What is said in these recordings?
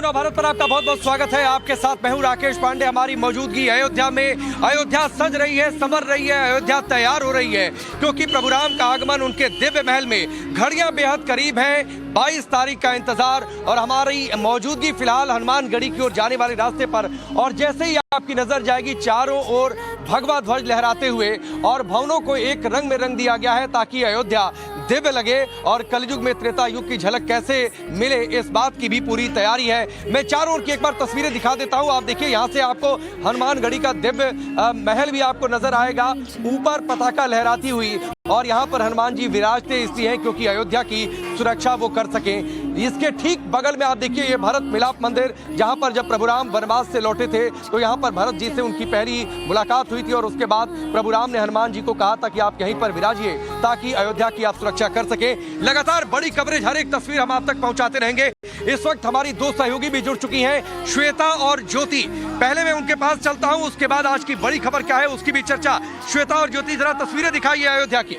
नवभारत पर आपका बहुत बहुत स्वागत है। आपके साथ मैं हूं राकेश पांडे। हमारी मौजूदगी अयोध्या में। अयोध्या सज रही है, संवर रही है, अयोध्या तैयार हो रही है क्योंकि प्रभु राम का आगमन उनके दिव्य महल में घड़ियां बेहद करीब है। 22 तारीख का इंतजार और हमारी मौजूदगी फिलहाल हनुमानगढ़ी की ओर जाने वाले रास्ते पर। और जैसे ही आपकी नजर जाएगी चारों ओर भगवा ध्वज लहराते हुए और भवनों को एक रंग में रंग दिया गया है ताकि अयोध्या दिव्य लगे और कलयुग में त्रेता युग की झलक कैसे मिले इस बात की भी पूरी तैयारी है। मैं चारों ओर की एक बार तस्वीरें दिखा देता हूं। आप देखिए यहाँ से आपको हनुमानगढ़ी का दिव्य महल भी आपको नजर आएगा ऊपर पताका लहराती हुई। और यहाँ पर हनुमान जी विराजते इसलिए हैं क्योंकि अयोध्या की सुरक्षा वो कर सकें। इसके ठीक बगल में आप देखिए ये भरत मिलाप मंदिर, जहाँ पर जब प्रभु राम वनवास से लौटे थे तो यहाँ पर भरत जी से उनकी पहली मुलाकात हुई थी और उसके बाद प्रभु राम ने हनुमान जी को कहा था कि आप यहीं पर विराजिए ताकि अयोध्या की आप सुरक्षा कर सके। लगातार बड़ी कवरेज, हर एक तस्वीर हम आप तक पहुंचाते रहेंगे। इस वक्त हमारी दो सहयोगी भी जुड़ चुकी हैं, श्वेता और ज्योति। पहले मैं उनके पास चलता हूं, उसके बाद आज की बड़ी खबर क्या है उसकी भी चर्चा। श्वेता और ज्योति, जरा तस्वीरें दिखाइए अयोध्या की।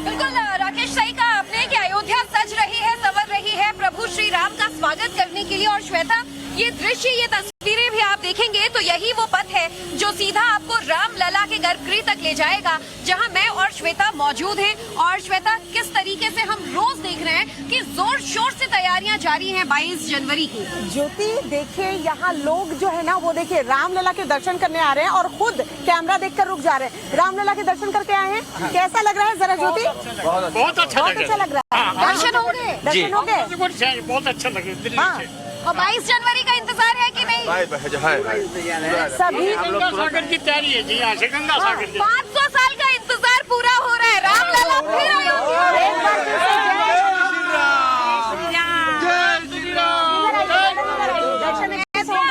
बिल्कुल राकेश, सही कहा आपने कि अयोध्या सज रही है, संवर रही है प्रभु श्री राम का स्वागत करने के लिए। और श्वेता, ये दृश्य, ये तस्वीरें भी आप देखेंगे तो यही वो पथ है जो सीधा आपको राम लला के गर्भगृह तक ले जाएगा जहां मैं और श्वेता मौजूद हैं। और श्वेता, किस तरीके से हम रोज देख रहे हैं कि जोर शोर से तैयारियां जारी हैं 22 जनवरी की। ज्योति, देखिए यहाँ लोग जो है ना वो देखिए रामलला के दर्शन करने आ रहे हैं और खुद कैमरा देखकर रुक जा रहे हैं। रामलला के दर्शन करके आए हैं, कैसा लग रहा है जरा ज्योति? बहुत अच्छा लग रहा है। दर्शन हो गए? दर्शन हो गए? बहुत अच्छा लगे दिल्ली से। और 22 जनवरी का इंतजार है कि नहीं? सभी गंगा सागर की तैयारी है जी, यहाँ से गंगा सागर की। 500 साल का इंतजार पूरा हो रहा है। राम लला फिर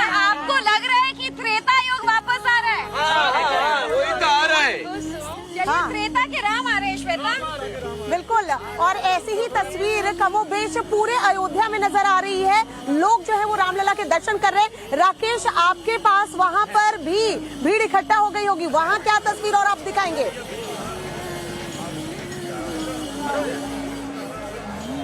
आपको लग रहा है कि त्रेता युग वापस आ रहा है? वही तो आ रहा है। चलिए, त्रेता के राम आ रहे हैं श्वेता। बिल्कुल, और ऐसी ही तस्वीर कमोबेश पूरे अयोध्या में नजर आ रही है। लोग जो है वो रामलला के दर्शन कर रहे हैं। राकेश, आपके पास वहां पर भी भीड़ इकट्ठा हो गई होगी, वहां क्या तस्वीर और आप दिखाएंगे?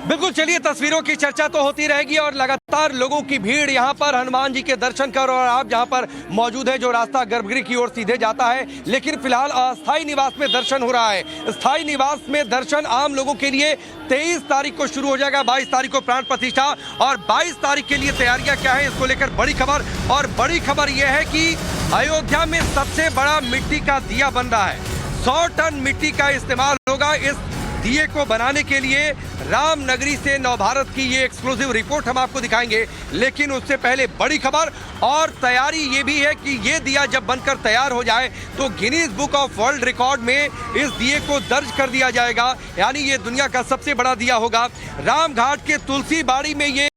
बिल्कुल, चलिए तस्वीरों की चर्चा तो होती रहेगी और लगातार लोगों की भीड़ यहाँ पर हनुमान जी के दर्शन कर। और आप जहाँ पर मौजूद है जो रास्ता गर्भगृह की ओर सीधे जाता है, लेकिन फिलहाल अस्थायी निवास में दर्शन हो रहा है। स्थायी निवास में दर्शन आम लोगों के लिए 23 तारीख को शुरू हो जाएगा। 22 तारीख को प्राण प्रतिष्ठा और 22 तारीख के लिए तैयारियां क्या है इसको लेकर बड़ी खबर। और बड़ी खबर यह है कि अयोध्या में सबसे बड़ा मिट्टी का दिया बन रहा है। 100 टन मिट्टी का इस्तेमाल होगा इस दिए को बनाने के लिए। रामनगरी से नवभारत की ये एक्सक्लूसिव रिपोर्ट हम आपको दिखाएंगे, लेकिन उससे पहले बड़ी खबर और तैयारी ये भी है कि ये दिया जब बनकर तैयार हो जाए तो Guinness book of world record में इस दिए को दर्ज कर दिया जाएगा। यानी ये दुनिया का सबसे बड़ा दिया होगा। रामघाट के तुलसी बाड़ी में ये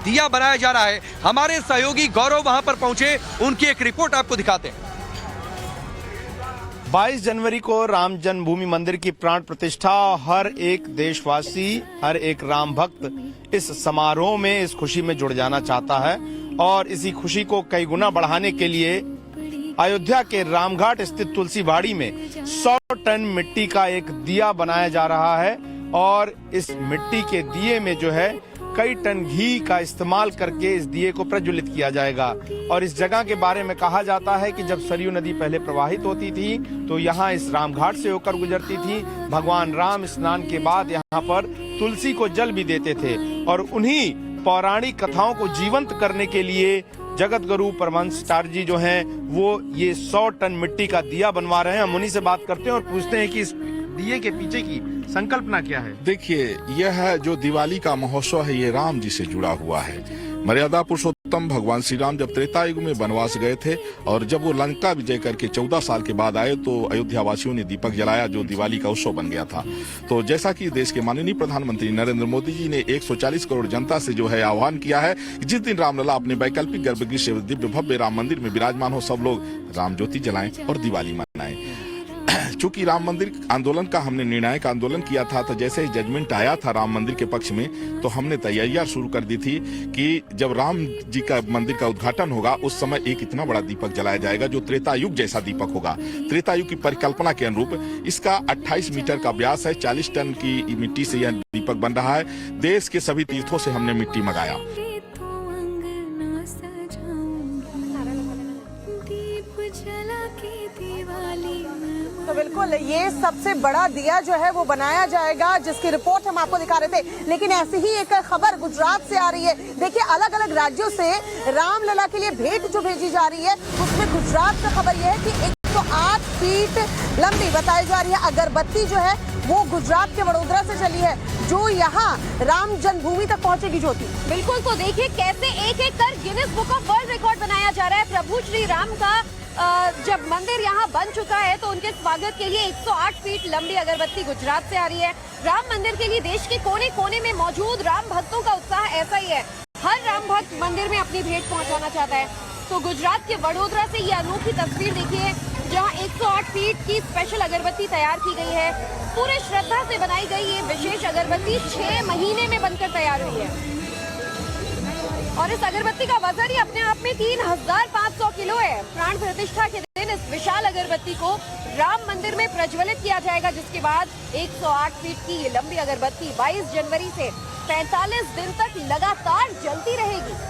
दिया बनाया जा रहा है। हमारे सहयोगी गौरव वहां पर पहुंचे, उनकी एक रिपोर्ट आपको दिखाते हैं। 22 जनवरी को राम जन्मभूमि मंदिर की प्राण प्रतिष्ठा। हर एक देशवासी, हर एक राम भक्त इस समारोह में, इस खुशी में जुड़ जाना चाहता है और इसी खुशी को कई गुना बढ़ाने के लिए अयोध्या के रामघाट स्थित तुलसी बाड़ी में 100 टन मिट्टी का एक दिया बनाया जा रहा है। और इस मिट्टी के दिए में जो है कई टन घी का इस्तेमाल करके इस दिए को प्रज्वलित किया जाएगा। और इस जगह के बारे में कहा जाता है कि जब सरयू नदी पहले प्रवाहित होती थी तो यहाँ इस रामघाट से होकर गुजरती थी। भगवान राम स्नान के बाद यहाँ पर तुलसी को जल भी देते थे। और उन्हीं पौराणिक कथाओं को जीवंत करने के लिए जगत गुरु परमहंस टार जी जो हैं वो ये 100 टन मिट्टी का दिया बनवा रहे हैं। हम उन्हीं से बात करते हैं और पूछते हैं कि इस दिए के पीछे की संकल्पना क्या है। देखिए, यह जो दिवाली का महोत्सव है ये राम जी से जुड़ा हुआ है। मर्यादा पुरुषोत्तम भगवान श्री राम जब त्रेता युग में वनवास गए थे और जब वो लंका विजय करके 14 साल के बाद आए तो अयोध्या वासियों ने दीपक जलाया जो दिवाली का उत्सव बन गया था। तो जैसा कि देश के माननीय प्रधानमंत्री नरेंद्र मोदी जी ने 140 करोड़ जनता से जो है आह्वान किया है कि जिस दिन रामलला अपने वैकल्पिक गर्भगृह से दिव्य भव्य राम मंदिर में विराजमान हो, सब लोग राम ज्योति जलाएं और दिवाली मनाएं। चूंकि राम मंदिर आंदोलन का हमने निर्णायक आंदोलन किया था, तो जैसे ही जजमेंट आया था राम मंदिर के पक्ष में, तो हमने तैयारियां शुरू कर दी थी कि जब राम जी का मंदिर का उद्घाटन होगा उस समय एक इतना बड़ा दीपक जलाया जाएगा जो त्रेता युग जैसा दीपक होगा। त्रेता युग की परिकल्पना के अनुरूप इसका 28 मीटर का व्यास है, 40 टन की मिट्टी से यह दीपक बन रहा है। देश के सभी तीर्थों से हमने मिट्टी मंगाया। तो बिल्कुल ये सबसे बड़ा दिया जो है वो बनाया जाएगा, जिसकी रिपोर्ट हम आपको दिखा रहे थे। लेकिन ऐसी ही एक खबर गुजरात से आ रही है। देखिए, अलग अलग राज्यों से रामलला के लिए भेंट जो भेजी जा रही है, उसमें गुजरात से खबर यह है कि 108 फीट लंबी बताई जा रही है अगरबत्ती जो है वो गुजरात के वडोदरा से चली है, जो यहाँ राम जन्मभूमि तक पहुंचेगी। ज्योति, बिल्कुल, तो देखिए कैसे एक एक कर Guinness book of world record बनाया जा रहा है। प्रभु श्री राम का जब मंदिर यहाँ बन चुका है तो उनके स्वागत के लिए 108 फीट लंबी अगरबत्ती गुजरात से आ रही है। राम मंदिर के लिए देश के कोने कोने में मौजूद राम भक्तों का उत्साह ऐसा ही है। हर राम भक्त मंदिर में अपनी भेंट पहुँचाना चाहता है। तो गुजरात के वडोदरा से ये अनोखी तस्वीर देखिए, जहाँ 108 फीट की स्पेशल अगरबत्ती तैयार की गई है। पूरे श्रद्धा से बनाई गई ये विशेष अगरबत्ती 6 महीने में बनकर तैयार हुई है और इस अगरबत्ती का वजन ही अपने आप में 3500 किलो है। प्राण प्रतिष्ठा के दिन इस विशाल अगरबत्ती को राम मंदिर में प्रज्वलित किया जाएगा, जिसके बाद 108 फीट की ये लंबी अगरबत्ती 22 जनवरी से 45 दिन तक लगातार जलती रहेगी।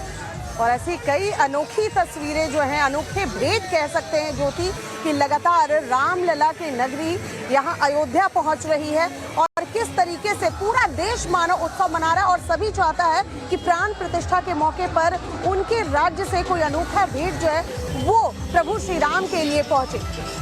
और ऐसी कई अनोखी तस्वीरें जो हैं, अनोखे भेंट कह सकते हैं ज्योति, कि लगातार रामलला की नगरी यहाँ अयोध्या पहुँच रही है और किस तरीके से पूरा देश मानो उत्सव मना रहा है और सभी चाहता है कि प्राण प्रतिष्ठा के मौके पर उनके राज्य से कोई अनोखा भेंट जो है वो प्रभु श्री राम के लिए पहुंचे।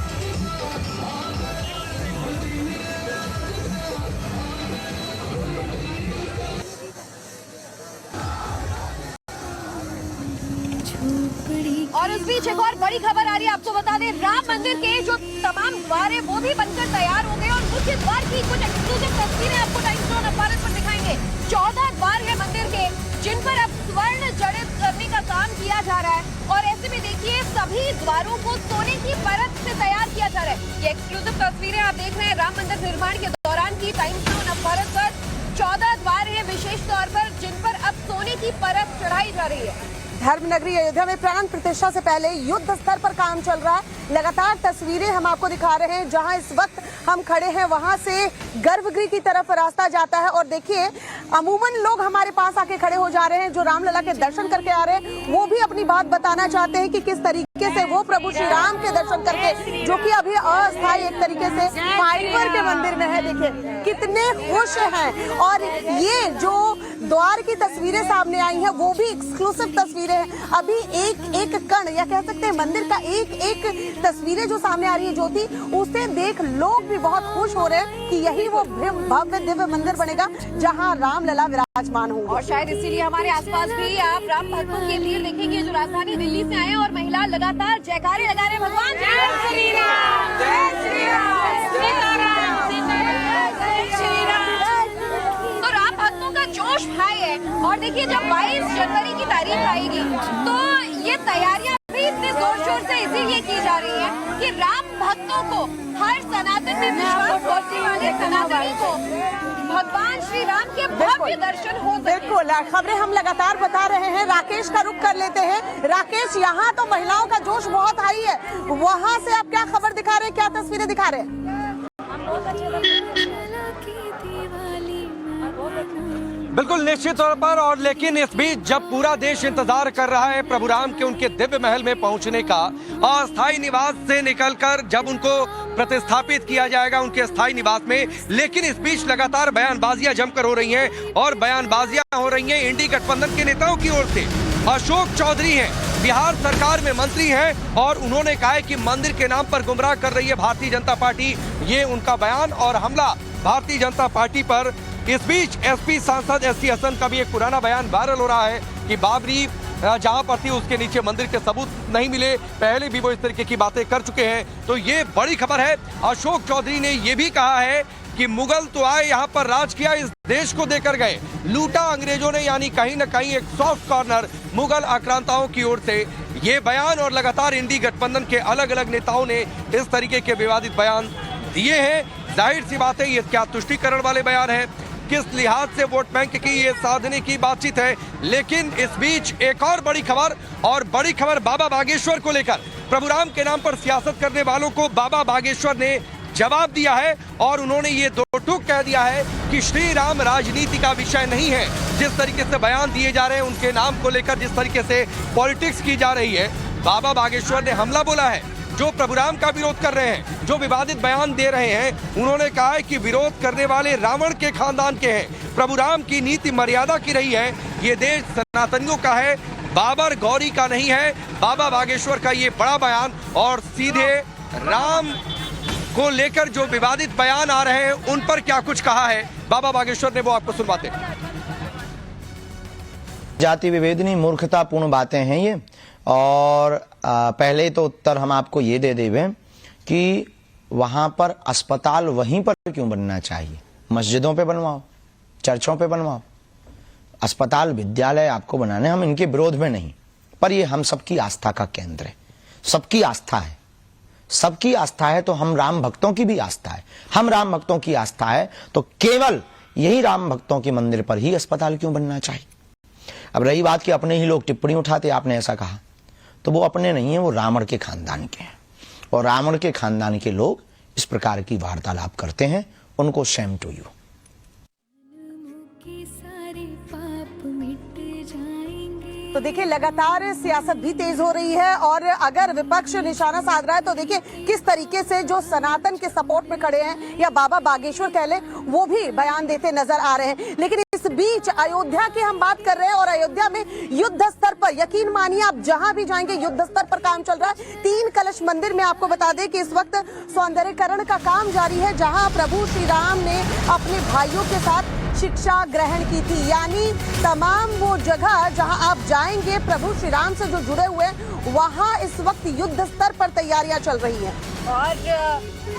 और इस बीच एक और बड़ी खबर आ रही है, आपको बता दें, राम मंदिर के जो तमाम द्वार है वो भी बनकर तैयार हो गए और मुख्य द्वार की कुछ एक्सक्लूसिव तस्वीरें आपको टाइम्स ज़ोन ऑफ भारत पर दिखाएंगे। 14 द्वार है मंदिर के, जिन पर अब स्वर्ण जड़ित करने का काम किया जा रहा है और ऐसे में देखिए सभी द्वारों को सोने की परत से तैयार किया जा रहा है। ये एक्सक्लूसिव तस्वीरें आप देख रहे हैं राम मंदिर निर्माण के दौरान की टाइम्स ज़ोन ऑफ भारत पर। 14 द्वार है विशेष तौर पर, जिन पर अब सोने की परत चढ़ाई जा रही है। धर्म नगरी अयोध्या में प्राण प्रतिष्ठा से पहले युद्ध स्तर पर काम चल रहा है। लगातार तस्वीरें हम आपको दिखा रहे हैं। जहां इस वक्त हम खड़े हैं वहां से गर्भगृह की तरफ रास्ता जाता है और देखिए अमूमन लोग हमारे पास आके खड़े हो जा रहे हैं जो रामलला के दर्शन करके आ रहे हैं। वो भी अपनी बात बताना चाहते हैं कि किस तरीके से वो प्रभु श्री राम के दर्शन करके, जो कि अभी अस्थायी एक तरीके से फाइबर के मंदिर में है, देखिए कितने खुश हैं। और ये जो द्वार की तस्वीरें सामने आई हैं वो भी एक्सक्लूसिव तस्वीरें हैं। अभी एक एक कण या कह सकते हैं मंदिर का एक एक तस्वीरें जो सामने आ रही है ज्योति, उसे देख लोग भी बहुत खुश हो रहे हैं कि यही वो भव्य दिव्य मंदिर बनेगा जहां रामलला विराजमान होंगे। और शायद इसीलिए हमारे आसपास भी आप राम भक्तों की भीड़ देखेंगे जो राजधानी दिल्ली से आए और महिला लगातार जयकारे लगा रहे, भगवान जय श्री राम, जय श्री राम, सीताराम, सीताराम, जय श्री राम। तो राम भक्तों का जोश भाई है। और देखिए जब 22 जनवरी की तारीख आएगी तो ये तैयारियां भी इतने जोर शोर से इसीलिए की जा रही है कि राम भक्तों को, हर सनातन में विश्वास करने वाले सनातनी को भगवान श्री राम के भव्य दर्शन हो सके। बिल्कुल, खबरें हम लगातार बता रहे हैं। राकेश का रुख कर लेते हैं। राकेश, यहाँ तो महिलाओं का जोश बहुत हाई है, वहाँ से आप क्या खबर दिखा रहे हैं, क्या तस्वीरें दिखा रहे हैं? बिल्कुल निश्चित तौर पर। और लेकिन इस बीच जब पूरा देश इंतजार कर रहा है प्रभु राम के उनके दिव्य महल में पहुंचने का, अस्थायी निवास से निकलकर जब उनको प्रतिस्थापित किया जाएगा उनके स्थायी निवास में, लेकिन इस बीच लगातार बयानबाजियां जमकर हो रही हैं और बयानबाजियां हो रही हैं इंडी गठबंधन के नेताओं की ओर से। अशोक चौधरी हैं, बिहार सरकार में मंत्री हैं और उन्होंने कहा है कि मंदिर के नाम पर गुमराह कर रही है भारतीय जनता पार्टी। ये उनका बयान और हमला भारतीय जनता पार्टी पर। इस बीच एसपी सांसद एसटी हसन का भी एक पुराना बयान वायरल हो रहा है कि बाबरी जहां पर थी उसके नीचे मंदिर के सबूत नहीं मिले, पहले भी वो इस तरीके की बातें कर चुके हैं। तो ये बड़ी खबर है। अशोक चौधरी ने ये भी कहा है कि मुगल तो आए, यहाँ पर राज किया, इस देश को देकर गए, लूटा अंग्रेजों ने, यानी कहीं ना कहीं एक सॉफ्ट कॉर्नर मुगल आक्रांताओं की ओर से। ये बयान और लगातार इंडी गठबंधन के अलग अलग नेताओं ने इस तरीके के विवादित बयान दिए हैं। जाहिर सी बात है ये क्या तुष्टीकरण वाले बयान है, किस लिहाज से वोट बैंक की ये साधने की बातचीत है। लेकिन इस बीच एक और बड़ी खबर, और बड़ी खबर बाबा बागेश्वर को लेकर। प्रभुराम के नाम पर सियासत करने वालों को बाबा बागेश्वर ने जवाब दिया है और उन्होंने ये दो टूक कह दिया है कि श्री राम राजनीति का विषय नहीं है। जिस तरीके से बयान दिए जा रहे हैं उनके नाम को लेकर, जिस तरीके से पॉलिटिक्स की जा रही है, बाबा बागेश्वर ने हमला बोला है। जो प्रभुराम का विरोध कर रहे हैं, जो विवादित बयान दे रहे हैं, उन्होंने कहा है कि विरोध करने वाले रावण के खानदान के हैं। प्रभुराम की नीति मर्यादा की रही है, ये देश सनातनियों का है, बाबर गौरी का नहीं है। बाबा बागेश्वर का ये बड़ा बयान, और सीधे राम को लेकर जो विवादित बयान आ रहे हैं उन पर क्या कुछ कहा है बाबा बागेश्वर ने, वो आपको सुनवाते हैं। जाति विभेदनी मूर्खतापूर्ण बातें हैं ये। और पहले तो उत्तर हम आपको ये दे देवे कि वहां पर अस्पताल वहीं पर क्यों बनना चाहिए? मस्जिदों पे बनवाओ, चर्चों पे बनवाओ। अस्पताल विद्यालय आपको बनाने, हम इनके विरोध में नहीं, पर ये हम सबकी आस्था का केंद्र है। सबकी आस्था है, सबकी आस्था है तो हम राम भक्तों की भी आस्था है। हम राम भक्तों की आस्था है तो केवल यही राम भक्तों के मंदिर पर ही अस्पताल क्यों बनना चाहिए? अब रही बात कि अपने ही लोग टिप्पणी उठाते, आपने ऐसा कहा, तो वो अपने नहीं है, वो रावण के खानदान के हैं। और रावण के खानदान के लोग इस प्रकार की वार्तालाप करते हैं, उनको शेम टू यू। तो देखिए लगातार सियासत भी तेज हो रही है, और अगर विपक्ष निशाना साध रहा है तो देखिए किस तरीके से जो सनातन के सपोर्ट में खड़े हैं या बाबा बागेश्वर कह ले, वो भी बयान देते नजर आ रहे हैं। लेकिन इस बीच अयोध्या की हम बात कर रहे हैं, और अयोध्या में युद्ध स्तर पर, यकीन मानिए आप जहां भी जाएंगे युद्ध स्तर पर काम चल रहा है। 3 कलश मंदिर में आपको बता दें कि इस वक्त सौंदर्यीकरण का काम जारी है, जहां प्रभु श्री राम ने अपने भाइयों के साथ शिक्षा ग्रहण की थी। यानी तमाम वो जगह जहां आप जाएंगे प्रभु श्री राम से जो जुड़े हुए, वहां इस वक्त युद्ध स्तर पर तैयारियां चल रही हैं। और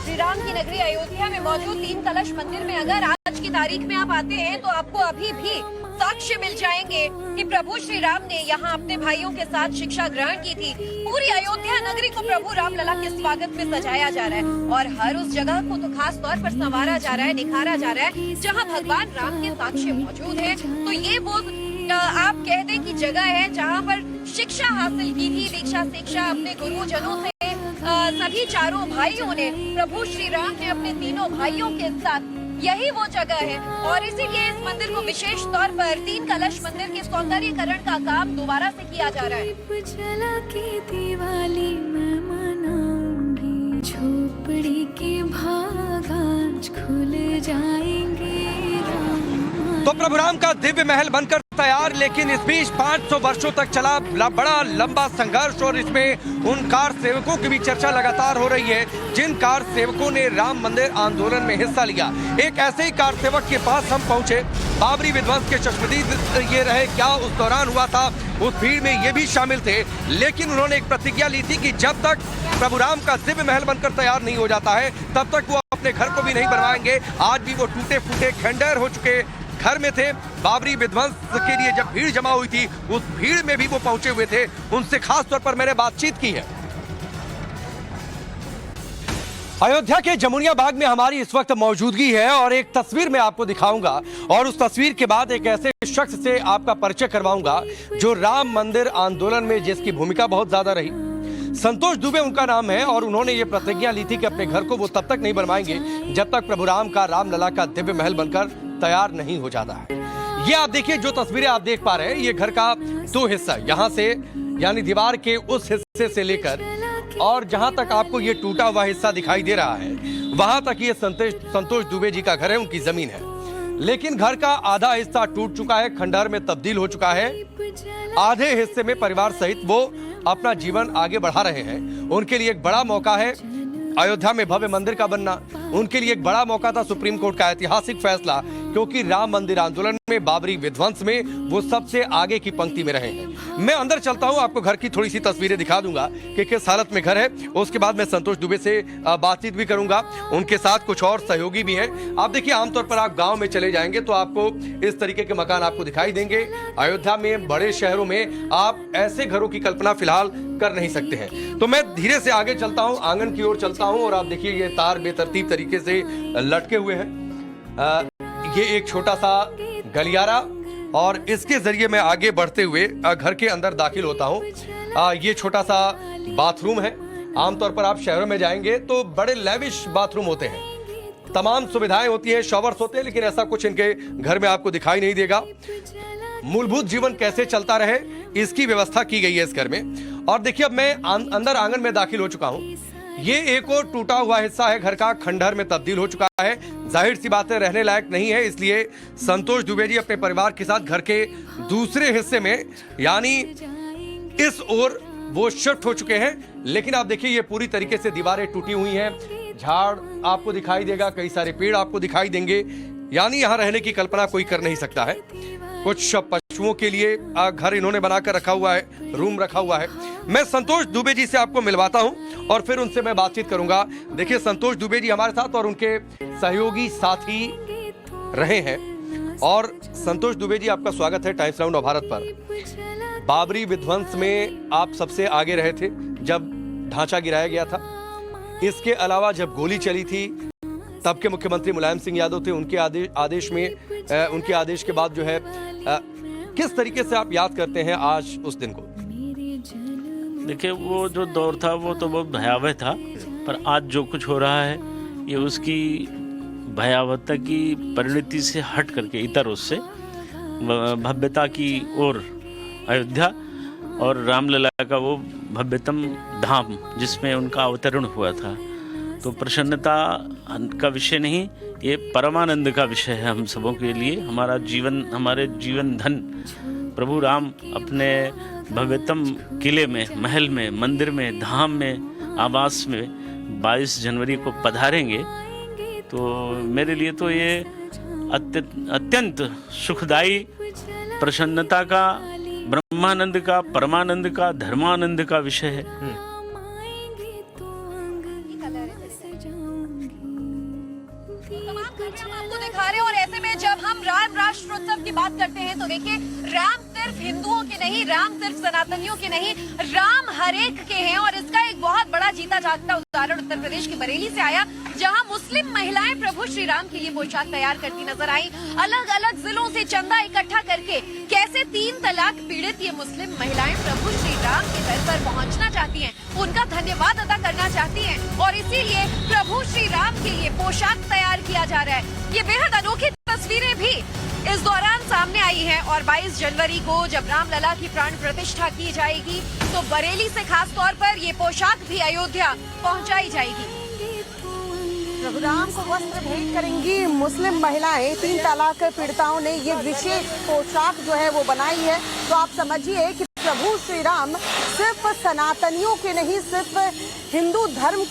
श्री राम की नगरी अयोध्या में मौजूद 3 कलश मंदिर में अगर आज की तारीख में आप आते हैं तो आपको अभी भी साक्ष्य मिल जाएंगे कि प्रभु श्री राम ने यहाँ अपने भाइयों के साथ शिक्षा ग्रहण की थी। पूरी अयोध्या नगरी को प्रभु रामलला के स्वागत में सजाया जा रहा है, और हर उस जगह को तो खास तौर पर संवारा जा रहा है, निखारा जा रहा है, जहाँ भगवान राम के साक्ष्य मौजूद है। तो ये वो आप कह दें कि जगह है जहाँ पर शिक्षा हासिल की थी, दीक्षा शिक्षा अपने गुरुजनों से सभी चारों भाइयों ने, प्रभु श्री राम ने अपने तीनों भाइयों के साथ, यही वो जगह है। और इसीलिए इस मंदिर को विशेष तौर पर 3 कलश मंदिर के सौंदर्यीकरण का काम दोबारा से किया जा रहा है। दिवाली मैं मनाऊंगी, झोपड़ी के भाग आज खुल जाएंगे। तो प्रभुराम का दिव्य महल बनकर तैयार, लेकिन इस बीच 500 वर्षों तक चला बड़ा लंबा संघर्ष, और इसमें उन कार सेवकों की भी चर्चा लगातार हो रही है जिन कार सेवकों ने राम मंदिर आंदोलन में हिस्सा लिया। एक ऐसे ही कार सेवक के पास हम पहुंचे। बाबरी विध्वंस के चश्मदीद ये रहे, क्या उस दौरान हुआ था, उस भीड़ में ये भी शामिल थे। लेकिन उन्होंने एक प्रतिज्ञा ली थी कि जब तक प्रभुराम का दिव्य महल बनकर तैयार नहीं हो जाता है तब तक वो अपने घर को भी नहीं बनवाएंगे। आज भी वो टूटे फूटे खंडहर हो चुके घर में थे। बाबरी विध्वंस के लिए जब भीड़ जमा हुई थी, उस भीड़ में भी वो पहुंचे हुए थे। उनसे खास तौर पर मैंने बातचीत की है। अयोध्या के जमुनिया बाग में हमारी इस वक्त मौजूदगी है, और एक तस्वीर मैं आपको दिखाऊंगा, और उस तस्वीर के बाद एक ऐसे शख्स से आपका परिचय करवाऊंगा जो राम मंदिर आंदोलन में जिसकी भूमिका बहुत ज्यादा रही। संतोष दुबे उनका नाम है, और उन्होंने ये प्रतिज्ञा ली थी कि अपने घर को वो तब तक नहीं बनवाएंगे जब तक प्रभुराम का रामलला का दिव्य महल बनकर तैयार नहीं हो जाता है। ये आप देखिए, जो तस्वीरें आप देख पा रहे हैं, ये घर का 2 हिस्सा, यहाँ से यानी दीवार के उस हिस्से से लेकर और जहां तक आपको ये टूटा हुआ हिस्सा दिखाई दे रहा है, वहां तक ये संतोष दुबे जी का घर है, उनकी जमीन है। लेकिन घर का आधा हिस्सा टूट चुका है, खंडहर में तब्दील हो चुका है। आधे हिस्से में परिवार सहित वो अपना जीवन आगे बढ़ा रहे हैं। उनके लिए एक बड़ा मौका है अयोध्या में भव्य मंदिर का बनना। उनके लिए एक बड़ा मौका था सुप्रीम कोर्ट का ऐतिहासिक फैसला क्योंकि राम मंदिर आंदोलन में, बाबरी विध्वंस में वो सबसे आगे की पंक्ति में रहे हैं। मैं अंदर चलता हूं, आपको घर की थोड़ी सी तस्वीरें दिखा दूंगा कि किस हालत में घर है। उसके बाद मैं संतोष दुबे से बातचीत भी करूंगा, उनके साथ कुछ और सहयोगी भी हैं। आप देखिए, आमतौर पर आप गांव में चले जाएंगे तो आपको इस तरीके के मकान आपको दिखाई देंगे। अयोध्या में, बड़े शहरों में आप ऐसे घरों की कल्पना फिलहाल कर नहीं सकते हैं। तो मैं धीरे से आगे चलता हूं, आंगन की ओर चलता हूं और आप देखिए ये तार बेतरतीब तरीके से लटके हुए हैं। ये एक छोटा सा गलियारा और इसके जरिए मैं आगे बढ़ते हुए घर के अंदर दाखिल होता हूं। ये छोटा सा बाथरूम है। आमतौर पर आप शहरों में जाएंगे तो बड़े लेविश बाथरूम होते हैं, तमाम सुविधाएं होती हैं, शॉवर्स होते हैं, लेकिन ऐसा कुछ इनके घर में आपको दिखाई नहीं देगा। मूलभूत जीवन कैसे चलता रहे इसकी व्यवस्था की गई है इस घर में। और देखिए, अब मैं अंदर आंगन में दाखिल हो चुका हूं। ये एक और टूटा हुआ हिस्सा है घर का, खंडहर में तब्दील हो चुका है। जाहिर सी बात है, रहने लायक नहीं है, इसलिए संतोष दुबे जी अपने परिवार के साथ घर के दूसरे हिस्से में, यानी इस ओर वो शिफ्ट हो चुके हैं। लेकिन आप देखिए, ये पूरी तरीके से दीवारें टूटी हुई हैं, झाड़ आपको दिखाई देगा, कई सारे पेड़ आपको दिखाई देंगे, यानी यहाँ रहने की कल्पना कोई कर नहीं सकता है। कुछ पशुओं के लिए घर इन्होंने बनाकर रखा हुआ है, रूम रखा हुआ है। मैं संतोष दुबे जी से आपको मिलवाता हूं और फिर उनसे मैं बातचीत करूंगा। देखिए, संतोष दुबे जी हमारे साथ और उनके सहयोगी साथी रहे हैं। और संतोष दुबे जी, आपका स्वागत है टाइम्स नाउ भारत पर। बाबरी विध्वंस में आप सबसे आगे रहे थे जब ढांचा गिराया गया था। इसके अलावा जब गोली चली थी तब के मुख्यमंत्री मुलायम सिंह यादव थे, उनके उनके आदेश के बाद जो है किस तरीके से आप याद करते हैं आज उस दिन को? देखिए, वो जो दौर था वो तो बहुत भयावह था, पर आज जो कुछ हो रहा है ये उसकी भयावहता की परिणति से हट करके इतर उससे भव्यता की ओर अयोध्या और रामलला का वो भव्यतम धाम जिसमें उनका अवतरण हुआ था, तो प्रसन्नता का विषय नहीं, ये परमानंद का विषय है हम सबों के लिए। हमारा जीवन, हमारे जीवन धन प्रभु राम अपने भव्यतम किले में, महल में, मंदिर में, धाम में, आवास में 22 जनवरी को पधारेंगे। तो मेरे लिए तो ये अत्यंत सुखदायी, प्रसन्नता का, ब्रह्मानंद का, परमानंद का, धर्मानंद का विषय है। आपको दिखा रहे हैं और ऐसे में जब हम राम राष्ट्रोत्सव की बात करते हैं तो देखिए, राम सिर्फ हिंदुओं के नहीं, राम सिर्फ सनातनियों के नहीं, राम हर एक के हैं। और इसका एक बहुत बड़ा जीता जागता उदाहरण उत्तर प्रदेश की बरेली से आया, जहां मुस्लिम महिलाएं प्रभु श्री राम के लिए पोशाक तैयार करती नजर आई। अलग अलग जिलों से चंदा इकट्ठा करके कैसे 3 तलाक पीड़ित ये मुस्लिम महिलाएं प्रभु श्री राम के दर पर पहुंचना चाहती हैं, उनका धन्यवाद अदा करना चाहती हैं, और इसीलिए प्रभु श्री राम के लिए पोशाक तैयार किया जा रहा है। ये बेहद अनोखी तस्वीरें भी इस दौरान सामने आई हैं। और 22 जनवरी को जब रामलला की प्राण प्रतिष्ठा की जाएगी तो बरेली से खास तौर पर ये पोशाक भी अयोध्या पहुंचाई जाएगी। प्रभु राम को वस्त्र भेंट करेंगी मुस्लिम महिलाएं। 3 तलाक पीड़िताओं ने ये विशेष पोशाक जो है वो बनाई है। तो आप समझिए कि प्रभु श्री राम सिर्फ सनातनियों के नहीं, सिर्फ हिंदू धर्म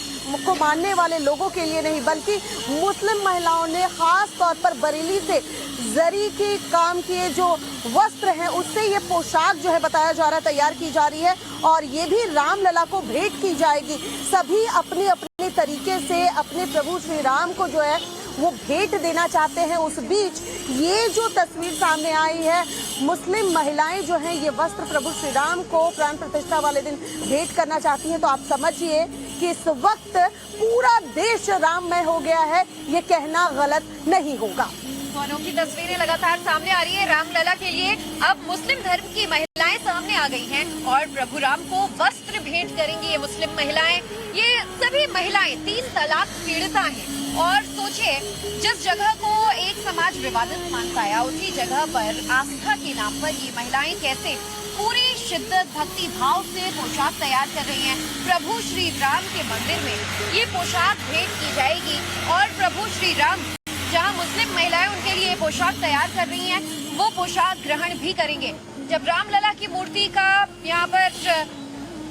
को मानने वाले लोगों के लिए नहीं, बल्कि मुस्लिम महिलाओं ने खास तौर पर बरेली से जरी के काम किए जो वस्त्र हैं उससे ये पोशाक जो है बताया जा रहा है तैयार की जा रही है, और ये भी रामलला को भेंट की जाएगी। सभी अपने अपने तरीके से अपने प्रभु श्री राम को जो है वो भेंट देना चाहते हैं। उस बीच ये जो तस्वीर सामने आई है, मुस्लिम महिलाएं जो हैं ये वस्त्र प्रभु श्री राम को प्राण प्रतिष्ठा वाले दिन भेंट करना चाहती हैं। तो आप समझिए कि इस वक्त पूरा देश राममय हो गया है, ये कहना गलत नहीं होगा। अनोखी तस्वीरें लगातार सामने आ रही है। रामलला के लिए अब मुस्लिम धर्म की महिलाएं सामने आ गई हैं और प्रभु राम को वस्त्र भेंट करेंगी ये मुस्लिम महिलाएं। ये सभी महिलाएं 3 तलाक पीड़िता हैं। और सोचिए, जिस जगह को एक समाज विवादित मानता है, उसी जगह पर आस्था के नाम पर ये महिलाएं कैसे पूरी शिद्दत, भक्ति भाव से पोशाक तैयार कर रही हैं। प्रभु श्री राम के मंदिर में ये पोशाक भेंट की जाएगी और प्रभु श्री राम जहां मुस्लिम महिलाएं उनके लिए पोशाक तैयार कर रही हैं, वो पोशाक ग्रहण भी करेंगे। जब रामलला की मूर्ति का यहाँ पर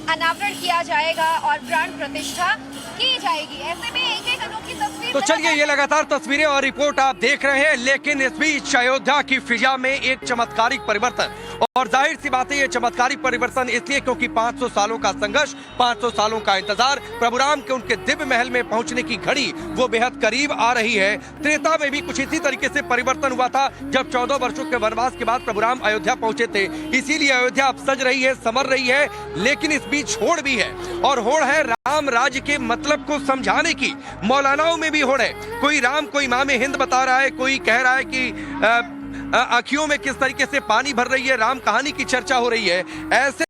अनावरण किया जाएगा और प्राण प्रतिष्ठा की जाएगी, ऐसे में एक एक अनोखी तस्वीर तो चलिए ये लगातार तस्वीरें और रिपोर्ट आप देख रहे हैं, लेकिन इस बीच अयोध्या की फिजा में एक चमत्कारिक परिवर्तन, और जाहिर सी बात है ये चमत्कारिक परिवर्तन इसलिए क्योंकि 500 सालों का संघर्ष, 500 सालों का इंतजार, प्रभु राम के उनके दिव्य महल में पहुंचने की घड़ी वो बेहद करीब आ रही है। त्रेता में भी कुछ इसी तरीके से परिवर्तन हुआ था जब 14 वर्षों के वनवास के बाद प्रभु राम अयोध्या पहुंचे थे। इसीलिए अयोध्या अब सज रही है, संवर रही है, लेकिन इस बीच होड़ भी है, और होड़ है राम राज्य के मतलब को समझाने की। मौलानाओं में भी होड़ है, कोई राम को इमाम हिंद बता रहा है, कोई कह रहा है कि आंखियों में किस तरीके से पानी भर रही है, राम कहानी की चर्चा हो रही है। ऐसे